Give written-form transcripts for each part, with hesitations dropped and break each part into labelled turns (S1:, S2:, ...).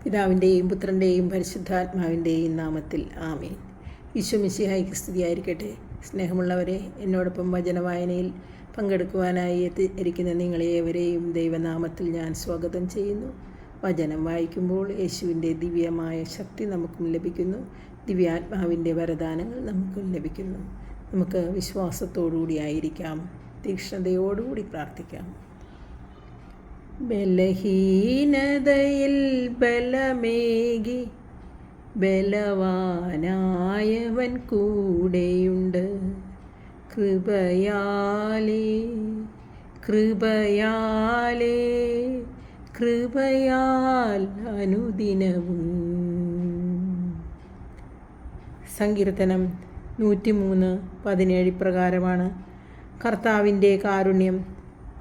S1: പിതാവിൻ്റെയും പുത്രൻ്റെയും പരിശുദ്ധാത്മാവിൻ്റെയും നാമത്തിൽ ആമേൻ. ഈശോ മിശിഹായ്ക്ക് സ്തുതിയായിരിക്കട്ടെ. സ്നേഹമുള്ളവരെ, എന്നോടൊപ്പം വചനവായനയിൽ പങ്കെടുക്കുവാനായി എത്തിയിരിക്കുന്ന നിങ്ങളേവരെയും ദൈവനാമത്തിൽ ഞാൻ സ്വാഗതം ചെയ്യുന്നു. വചനം വായിക്കുമ്പോൾ യേശുവിൻ്റെ ദിവ്യമായ ശക്തി നമുക്കും ലഭിക്കുന്നു. ദിവ്യാത്മാവിൻ്റെ വരദാനങ്ങൾ നമുക്കും ലഭിക്കുന്നു. നമുക്ക് വിശ്വാസത്തോടുകൂടി ആയിരിക്കാം, തീക്ഷ്ണതയോടുകൂടി പ്രാർത്ഥിക്കാം. ബലഹീനതയിൽ ബലമേകി ബലവാനായവൻ കൂടെയുണ്ട്. കൃപയാലേ കൃപയാലേ കൃപയാൽ അനുദിനവും. സങ്കീർത്തനം 103:17 പ്രകാരമാണ്: കർത്താവിൻ്റെ കാരുണ്യം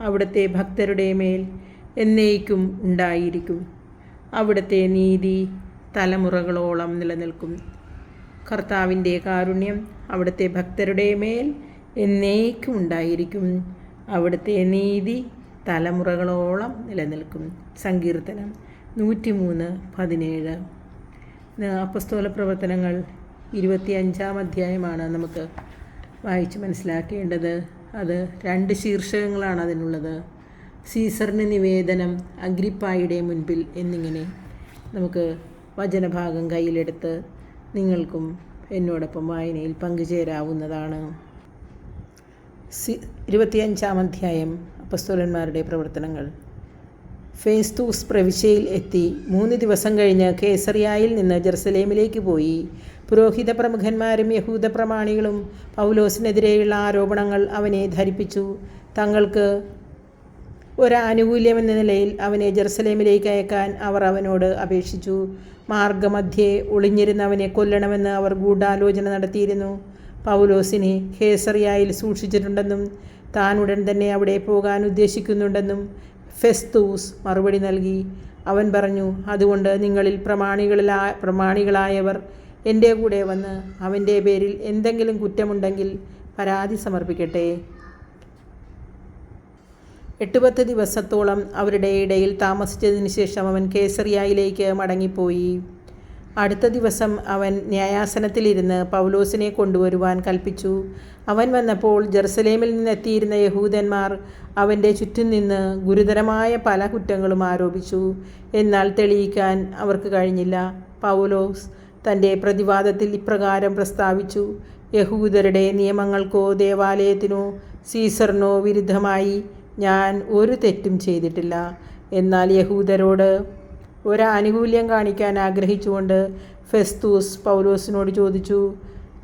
S1: അവിടുത്തെ ഭക്തരുടെ മേൽ എന്നേക്കും ഉണ്ടായിരിക്കും. അവിടുത്തെ നീതി തലമുറകളോളം നിലനിൽക്കും. കർത്താവിൻ്റെ കാരുണ്യം അവിടുത്തെ ഭക്തരുടെ മേൽ എന്നേക്കും ഉണ്ടായിരിക്കും. അവിടുത്തെ നീതി തലമുറകളോളം നിലനിൽക്കും. സങ്കീർത്തനം 103:17. അപ്പസ്തോല പ്രവർത്തനങ്ങൾ 25-ാം അധ്യായമാണ് നമുക്ക് വായിച്ച് മനസ്സിലാക്കേണ്ടത്. അത് 2 ശീർഷകങ്ങളാണ് അതിനുള്ളത്: സീസറിന് നിവേദനം, അഗ്രിപ്പായുടെ മുൻപിൽ എന്നിങ്ങനെ. നമുക്ക് വചനഭാഗം കയ്യിലെടുത്ത് നിങ്ങൾക്കും എന്നോടൊപ്പം വായനയിൽ പങ്കുചേരാവുന്നതാണ്. 25-ാം അധ്യായം അപ്പസ്തോലന്മാരുടെ പ്രവർത്തനങ്ങൾ. ഫെസ്തൂസ് പ്രവിശ്യയിൽ എത്തി 3 ദിവസം കഴിഞ്ഞ് കേസറിയായിൽ നിന്ന് ജെറുസലേമിലേക്ക് പോയി. പുരോഹിത പ്രമുഖന്മാരും യഹൂദ പ്രമാണികളും പൗലോസിനെതിരെയുള്ള ആരോപണങ്ങൾ അവനെ ധരിപ്പിച്ചു. തങ്ങൾക്ക് ഒരാനുകൂല്യമെന്ന നിലയിൽ അവനെ ജെറുസലേമിലേക്ക് അയക്കാൻ അവർ അവനോട് അപേക്ഷിച്ചു. മാർഗമധ്യേ ഒളിഞ്ഞിരുന്നവനെ കൊല്ലണമെന്ന് അവർ ഗൂഢാലോചന നടത്തിയിരുന്നു. പൗലോസിനെ കേസറിയായിൽ സൂക്ഷിച്ചിട്ടുണ്ടെന്നും താൻ ഉടൻ തന്നെ അവിടെ പോകാൻ ഉദ്ദേശിക്കുന്നുണ്ടെന്നും ഫെസ്തൂസ് മറുപടി നൽകി. അവൻ പറഞ്ഞു: അതുകൊണ്ട് നിങ്ങളിൽ പ്രമാണികളായവർ എൻ്റെ കൂടെ വന്ന് അവൻ്റെ പേരിൽ എന്തെങ്കിലും കുറ്റമുണ്ടെങ്കിൽ പരാതി സമർപ്പിക്കട്ടെ. 8-10 ദിവസത്തോളം അവരുടെ ഇടയിൽ താമസിച്ചതിന് ശേഷം അവൻ കേസറിയായിലേക്ക് മടങ്ങിപ്പോയി. അടുത്ത ദിവസം അവൻ ന്യായാസനത്തിലിരുന്ന് പൗലോസിനെ കൊണ്ടുവരുവാൻ കൽപ്പിച്ചു. അവൻ വന്നപ്പോൾ ജെറുസലേമിൽ നിന്നെത്തിയിരുന്ന യഹൂദന്മാർ അവൻ്റെ ചുറ്റും നിന്ന് ഗുരുതരമായ പല കുറ്റങ്ങളും ആരോപിച്ചു. എന്നാൽ തെളിയിക്കാൻ അവർക്ക് കഴിഞ്ഞില്ല. പൗലോസ് തൻ്റെ പ്രതിവാദത്തിൽ ഇപ്രകാരം പ്രസ്താവിച്ചു: യഹൂദരുടെ നിയമങ്ങൾക്കോ ദേവാലയത്തിനോ സീസറിനോ വിരുദ്ധമായി ഞാൻ ഒരു തെറ്റും ചെയ്തിട്ടില്ല. എന്നാൽ യഹൂദരോട് ഒരാനുകൂല്യം കാണിക്കാൻ ആഗ്രഹിച്ചുകൊണ്ട് ഫെസ്തൂസ് പൗലോസിനോട് ചോദിച്ചു: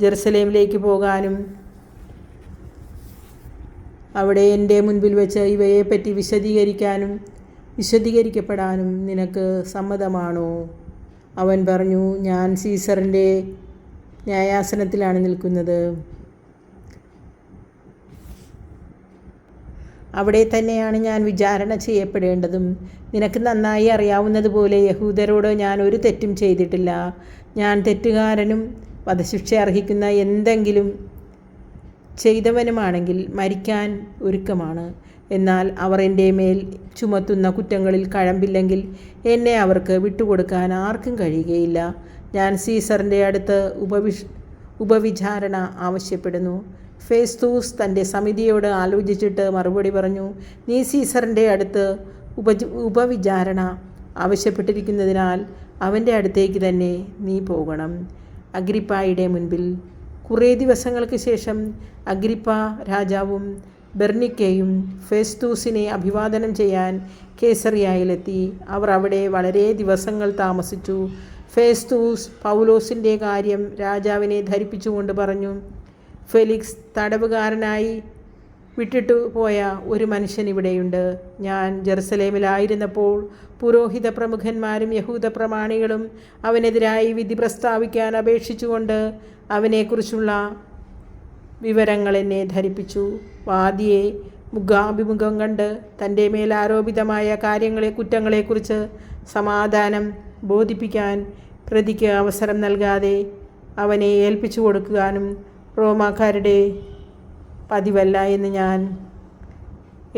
S1: ജെറുസലേമിലേക്ക് പോകാനും അവിടെ എൻ്റെ മുൻപിൽ വെച്ച് ഇവയെപ്പറ്റി വിശദീകരിക്കപ്പെടാനും നിനക്ക് സമ്മതമാണോ? അവൻ പറഞ്ഞു: ഞാൻ സീസറിൻ്റെ ന്യായാസനത്തിലാണ് നിൽക്കുന്നത്. അവിടെ തന്നെയാണ് ഞാൻ വിചാരണ ചെയ്യപ്പെടേണ്ടതും. നിനക്ക് നന്നായി അറിയാവുന്നതുപോലെ യഹൂദരോട് ഞാൻ ഒരു തെറ്റും ചെയ്തിട്ടില്ല. ഞാൻ തെറ്റുകാരനും വധശിക്ഷ അർഹിക്കുന്ന എന്തെങ്കിലും ചെയ്തവനുമാണെങ്കിൽ മരിക്കാൻ ഒരുക്കമാണ്. എന്നാൽ അവർ എൻ്റെ മേൽ ചുമത്തുന്ന കുറ്റങ്ങളിൽ കഴമ്പില്ലെങ്കിൽ എന്നെ അവർക്ക് വിട്ടുകൊടുക്കാൻ ആർക്കും കഴിയുകയില്ല. ഞാൻ സീസറിൻ്റെ അടുത്ത് ഉപവിചാരണ ആവശ്യപ്പെടുന്നു. ഫെസ്തൂസ് തൻ്റെ സമിതിയോട് ആലോചിച്ചിട്ട് മറുപടി പറഞ്ഞു: നീ സീസറിൻ്റെ അടുത്ത് ഉപവിചാരണ ആവശ്യപ്പെട്ടിരിക്കുന്നതിനാൽ അവൻ്റെ അടുത്തേക്ക് തന്നെ നീ പോകണം. അഗ്രിപ്പായുടെ മുൻപിൽ. കുറേ ദിവസങ്ങൾക്ക് ശേഷം അഗ്രിപ്പ രാജാവും ബെർണിക്കയും ഫെസ്തൂസിനെ അഭിവാദനം ചെയ്യാൻ കേസറിയായിലെത്തി. അവർ അവിടെ വളരെ ദിവസങ്ങൾ താമസിച്ചു. ഫെസ്തൂസ് പൗലോസിൻ്റെ കാര്യം രാജാവിനെ ധരിപ്പിച്ചുകൊണ്ട് പറഞ്ഞു: ഫെലിക്സ് തടവുകാരനായി വിട്ടിട്ടു പോയ ഒരു മനുഷ്യൻ ഇവിടെയുണ്ട്. ഞാൻ ജെറുസലേമിലായിരുന്നപ്പോൾ പുരോഹിത പ്രമുഖന്മാരും യഹൂദ പ്രമാണികളും അവനെതിരായി വിധി പ്രസ്താവിക്കാൻ അപേക്ഷിച്ചുകൊണ്ട് അവനെക്കുറിച്ചുള്ള വിവരങ്ങൾ എന്നെ ധരിപ്പിച്ചു. വാദിയെ മുഖാഭിമുഖം കണ്ട് തൻ്റെ മേൽ ആരോപിതമായ കുറ്റങ്ങളെക്കുറിച്ച് സമാധാനം ബോധിപ്പിക്കാൻ പ്രതിക്ക് അവസരം നൽകാതെ അവനെ ഏൽപ്പിച്ചു കൊടുക്കാനും റോമാക്കാരുടെ പതിവല്ല എന്ന് ഞാൻ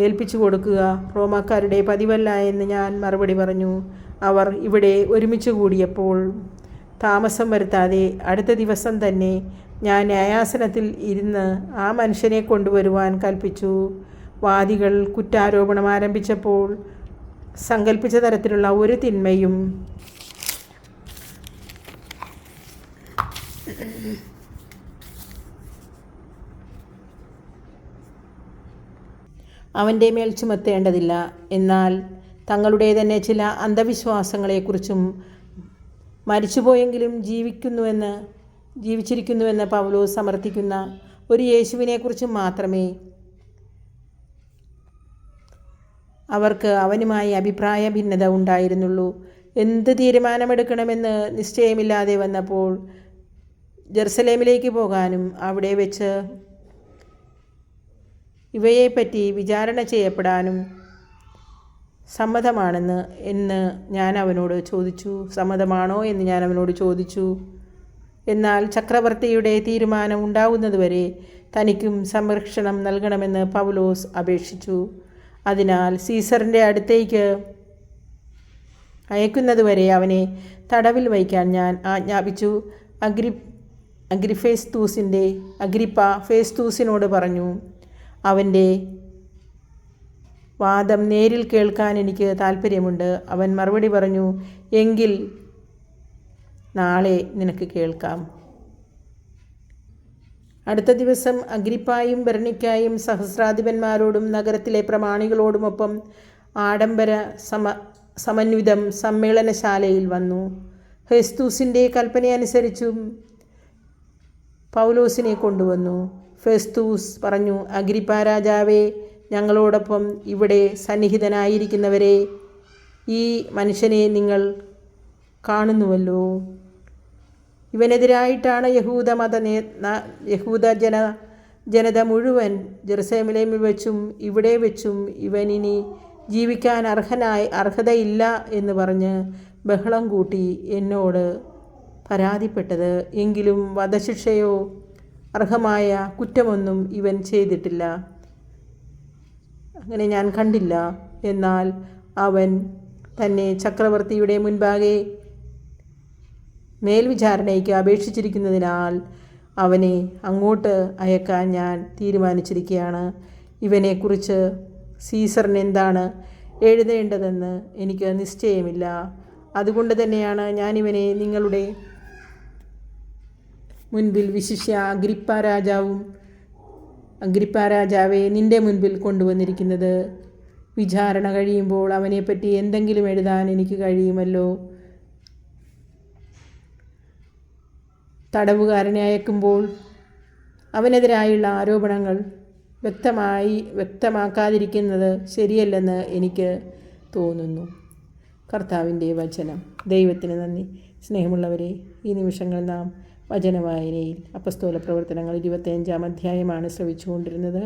S1: ഏൽപ്പിച്ചു കൊടുക്കുക റോമാക്കാരുടെ പതിവല്ല എന്ന് ഞാൻ മറുപടി പറഞ്ഞു. അവർ ഇവിടെ ഒരുമിച്ച് കൂടിയപ്പോൾ താമസം വരുത്താതെ അടുത്ത ദിവസം തന്നെ ഞാൻ ന്യായാസനത്തിൽ ഇരുന്ന് ആ മനുഷ്യനെ കൊണ്ടുവരുവാൻ കൽപ്പിച്ചു. വാദികൾ കുറ്റാരോപണം ആരംഭിച്ചപ്പോൾ സങ്കല്പിച്ച തരത്തിലുള്ള ഒരു തിന്മയും അവൻ്റെ മേൽ ചുമത്തേണ്ടതില്ല. എന്നാൽ തങ്ങളുടെ തന്നെ ചില അന്ധവിശ്വാസങ്ങളെക്കുറിച്ചും മരിച്ചുപോയെങ്കിലും ജീവിച്ചിരിക്കുന്നുവെന്ന് പൗലോസ് സമർത്ഥിക്കുന്ന ഒരു യേശുവിനെക്കുറിച്ചും മാത്രമേ അവർക്ക് അവനുമായി അഭിപ്രായ ഭിന്നത ഉണ്ടായിരുന്നുള്ളൂ. എന്ത് തീരുമാനമെടുക്കണമെന്ന് നിശ്ചയമില്ലാതെ വന്നപ്പോൾ ജെറുസലേമിലേക്ക് പോകാനും അവിടെ വെച്ച് ഇവയെപ്പറ്റി വിചാരണ ചെയ്യപ്പെടാനും സമ്മതമാണോ എന്ന് ഞാൻ അവനോട് ചോദിച്ചു. എന്നാൽ ചക്രവർത്തിയുടെ തീരുമാനം ഉണ്ടാകുന്നതുവരെ തനിക്കും സംരക്ഷണം നൽകണമെന്ന് പൗലോസ് അപേക്ഷിച്ചു. അതിനാൽ സീസറിൻ്റെ അടുത്തേക്ക് അയക്കുന്നതുവരെ അവനെ തടവിൽ വയ്ക്കാൻ ഞാൻ ആജ്ഞാപിച്ചു. അഗ്രിപ്പ ഫേസ്തൂസിനോട് പറഞ്ഞു, അവൻ്റെ വാദം നേരിൽ കേൾക്കാൻ എനിക്ക് താല്പര്യമുണ്ട്. അവൻ മറുപടി പറഞ്ഞു, എങ്കിൽ നാളെ നിനക്ക് കേൾക്കാം. അടുത്ത ദിവസം അഗ്രിപ്പായും ബെർണിക്കായും സഹസ്രാധിപന്മാരോടും നഗരത്തിലെ പ്രമാണികളോടുമൊപ്പം ആഡംബര സമന്വിതം സമ്മേളനശാലയിൽ വന്നു. ഫെസ്തൂസിൻ്റെ കൽപ്പനയനുസരിച്ചും പൗലോസിനെ കൊണ്ടുവന്നു. ഫെസ്തൂസ് പറഞ്ഞു, അഗ്രിപ്പ രാജാവേ, ഞങ്ങളോടൊപ്പം ഇവിടെ സന്നിഹിതനായിരിക്കുന്നവരെ, ഈ മനുഷ്യനെ നിങ്ങൾ കാണുന്നുവല്ലോ. ഇവനെതിരായിട്ടാണ് യഹൂദ ജനത മുഴുവൻ ജെറുസലേമിൽ വെച്ചും ഇവിടെ വെച്ചും ഇവനിനി ജീവിക്കാൻ അർഹതയില്ല എന്ന് പറഞ്ഞ് ബഹളം കൂട്ടി എന്നോട് പരാതിപ്പെട്ടത്. എങ്കിലും വധശിക്ഷയോ അർഹമായ കുറ്റമൊന്നും ഇവൻ ചെയ്തിട്ടില്ല, അങ്ങനെ ഞാൻ കണ്ടില്ല. എന്നാൽ അവൻ തന്നെ ചക്രവർത്തിയുടെ മുൻപാകെ മേൽവിചാരണയ്ക്ക് അപേക്ഷിച്ചിരിക്കുന്നതിനാൽ അവനെ അങ്ങോട്ട് അയക്കാൻ ഞാൻ തീരുമാനിച്ചിരിക്കുകയാണ്. ഇവനെക്കുറിച്ച് സീസറിന് എന്താണ് എഴുതേണ്ടതെന്ന് എനിക്ക് നിശ്ചയമില്ല. അതുകൊണ്ട് തന്നെയാണ് ഞാനിവനെ നിങ്ങളുടെ മുൻപിൽ, വിശിഷ്യ അഗ്രിപ്പ രാജാവെ, നിൻ്റെ മുൻപിൽ കൊണ്ടുവന്നിരിക്കുന്നത്. വിചാരണ കഴിയുമ്പോൾ അവനെപ്പറ്റി എന്തെങ്കിലും എഴുതാൻ എനിക്ക് കഴിയുമല്ലോ. തടവുകാരനെ അയക്കുമ്പോൾ അവനെതിരായുള്ള ആരോപണങ്ങൾ വ്യക്തമാക്കാതിരിക്കുന്നത് ശരിയല്ലെന്ന് എനിക്ക് തോന്നുന്നു. കർത്താവിൻ്റെ വചനം. ദൈവത്തിന് നന്ദി. സ്നേഹമുള്ളവരെ, ഈ നിമിഷങ്ങൾ നാം വചനവായനയിൽ അപ്പസ്തോല പ്രവർത്തനങ്ങൾ 25-ാം അധ്യായമാണ് ശ്രവിച്ചുകൊണ്ടിരുന്നത്.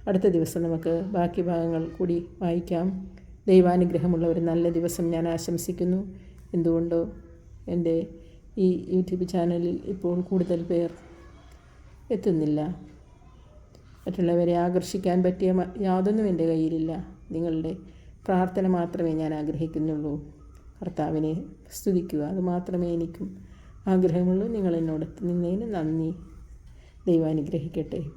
S1: അടുത്ത ദിവസം നമുക്ക് ബാക്കി ഭാഗങ്ങൾ കൂടി വായിക്കാം. ദൈവാനുഗ്രഹമുള്ള ഒരു നല്ല ദിവസം ഞാൻ ആശംസിക്കുന്നു. എന്തുകൊണ്ടോ എൻ്റെ ഈ യൂട്യൂബ് ചാനലിൽ ഇപ്പോൾ കൂടുതൽ പേർ എത്തുന്നില്ല. മറ്റുള്ളവരെ ആകർഷിക്കാൻ പറ്റിയ യാതൊന്നും എൻ്റെ കയ്യിലില്ല. നിങ്ങളുടെ പ്രാർത്ഥന മാത്രമേ ഞാൻ ആഗ്രഹിക്കുന്നുള്ളൂ. കർത്താവിനെ സ്തുതിക്കുക, അത് മാത്രമേ എനിക്കും ആഗ്രഹമുള്ളൂ. നിങ്ങൾ എന്നോട് നിന്നതിന് നന്ദി. ദൈവം അനുഗ്രഹിക്കട്ടെ.